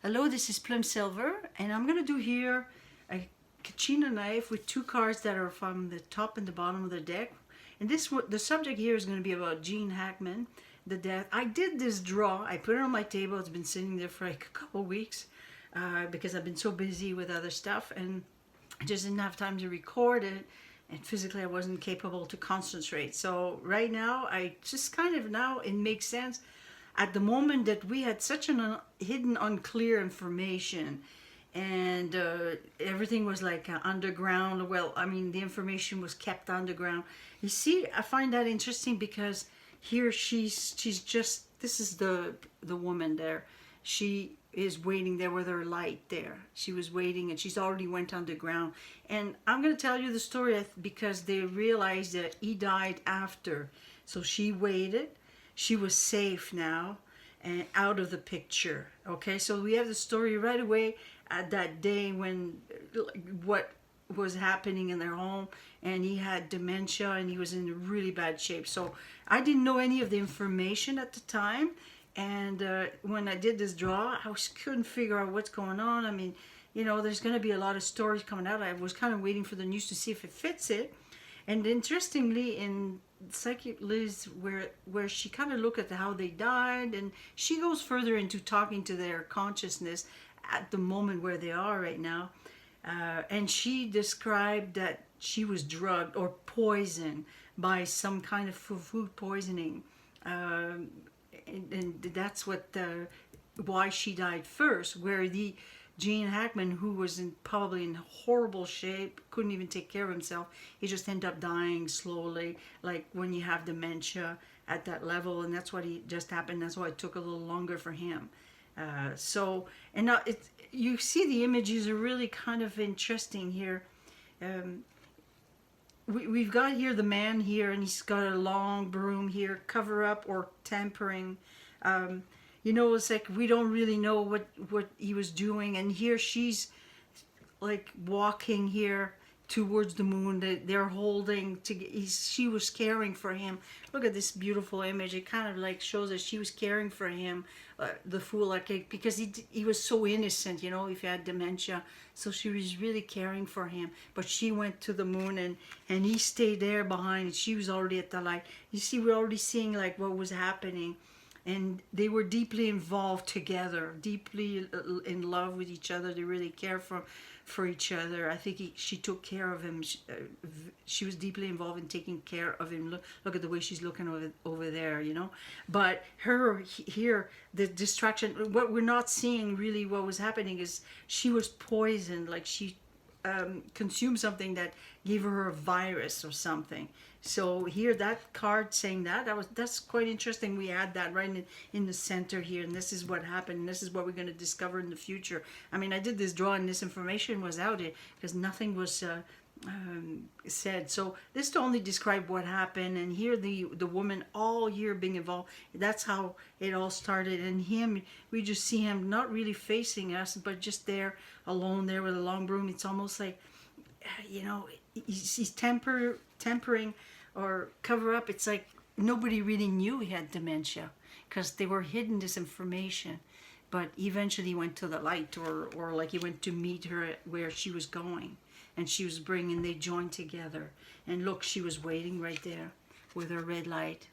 Hello, this is Plum Silver, and I'm going to do here a kachina knife with two cards that are from the top and the bottom of the deck. And the subject here is going to be about Gene Hackman, the death. I did this draw. I put it on my table. It's been sitting there for like a couple weeks because I've been so busy with other stuff, and I just didn't have time to record it. And physically, I wasn't capable to concentrate. So right now, I just kind of now it makes sense at the moment that we had such an hidden, unclear information, and everything was like underground. Well, I mean, the information was kept underground. You see, I find that interesting because here she's just, this is the woman there. She is waiting there with her light there. She was waiting, and she's already went underground. And I'm going to tell you the story because they realized that he died after. So she waited. She was safe now and out of the picture. Okay, so we have the story right away at that day when what was happening in their home, and he had dementia and he was in really bad shape. So I didn't know any of the information at the time, and when I did this draw, I couldn't figure out what's going on. I mean, you know, there's going to be a lot of stories coming out. I was kind of waiting for the news to see if it fits it. And interestingly, in Psychic Liz, where she kind of looked at how they died, and she goes further into talking to their consciousness at the moment where they are right now. And she described that she was drugged or poisoned by some kind of food poisoning. And that's why she died first, where the Gene Hackman, who was probably in horrible shape, couldn't even take care of himself. He just ended up dying slowly, like when you have dementia at that level, and that's what he just happened. That's why it took a little longer for him. And now you see the images are really kind of interesting here. We've got here the man here, and he's got a long broom here, cover up or tampering. You know, it's like we don't really know what he was doing. And here she's like walking here towards the moon. They're holding, she was caring for him. Look at this beautiful image. It kind of like shows that she was caring for him, the fool, like, because he was so innocent, you know, if he had dementia. So she was really caring for him. But she went to the moon, and he stayed there behind, and she was already at the light. You see, we're already seeing like what was happening. And they were deeply involved together, deeply in love with each other. They really care for each other. I think she took care of him. She was deeply involved in taking care of him. Look at the way she's looking over there, you know. But here, the distraction, what we're not seeing really what was happening is she was poisoned, like she consumed something that gave her a virus or something. So here, that card saying that's quite interesting. We had that right in the center here, and this is what happened, and this is what we're going to discover in the future. I mean, I did this draw, and this information was out because nothing was said. So this to only describe what happened, and here the woman all year being involved. That's how it all started. And him, we just see him not really facing us, but just there alone there with a long broom. It's almost like, you know, he's tempering or cover up. It's like nobody really knew he had dementia because they were hidden this information. But eventually he went to the light, or like he went to meet her where she was going, and she was bringing, they joined together. And look, she was waiting right there with her red light.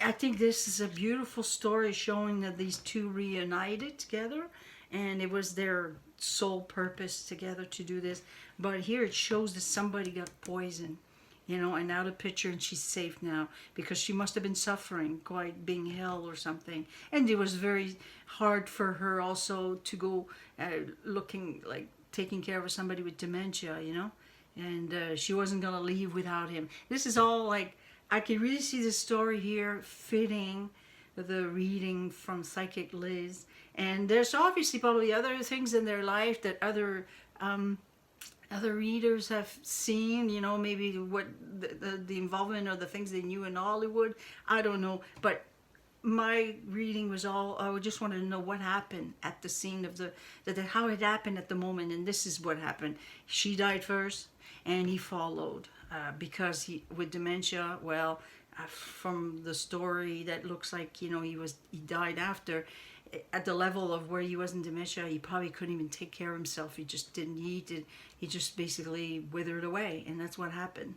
I think this is a beautiful story showing that these two reunited together, and it was their sole purpose together to do this. But here it shows that somebody got poisoned, you know, and out of picture, and she's safe now because she must have been suffering, quite being held or something. And it was very hard for her also to go looking like taking care of somebody with dementia, you know, and she wasn't going to leave without him. This is all like, I can really see the story here fitting the reading from Psychic Liz. And there's obviously probably other things in their life that other readers have seen, you know, maybe what the involvement or the things they knew in Hollywood. I don't know. But my reading was all, I just wanted to know what happened at the scene of how it happened at the moment. And this is what happened. She died first, and he followed because with dementia, well, from the story that looks like, you know, he died after. at the level of where he was in dementia, he probably couldn't even take care of himself. He just didn't eat it. He just basically withered away, and that's what happened.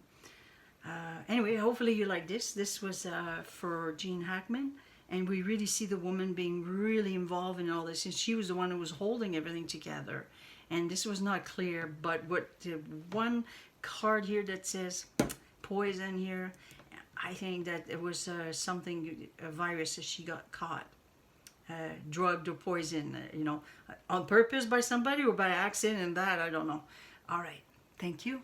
Anyway, hopefully you like this. This was for Jean Hackman, and we really see the woman being really involved in all this, and she was the one who was holding everything together. And this was not clear, but what the one card here that says poison here, I think that it was something, a virus that she got caught, drugged or poisoned, on purpose by somebody or by accident, and that I don't know. All right, thank you.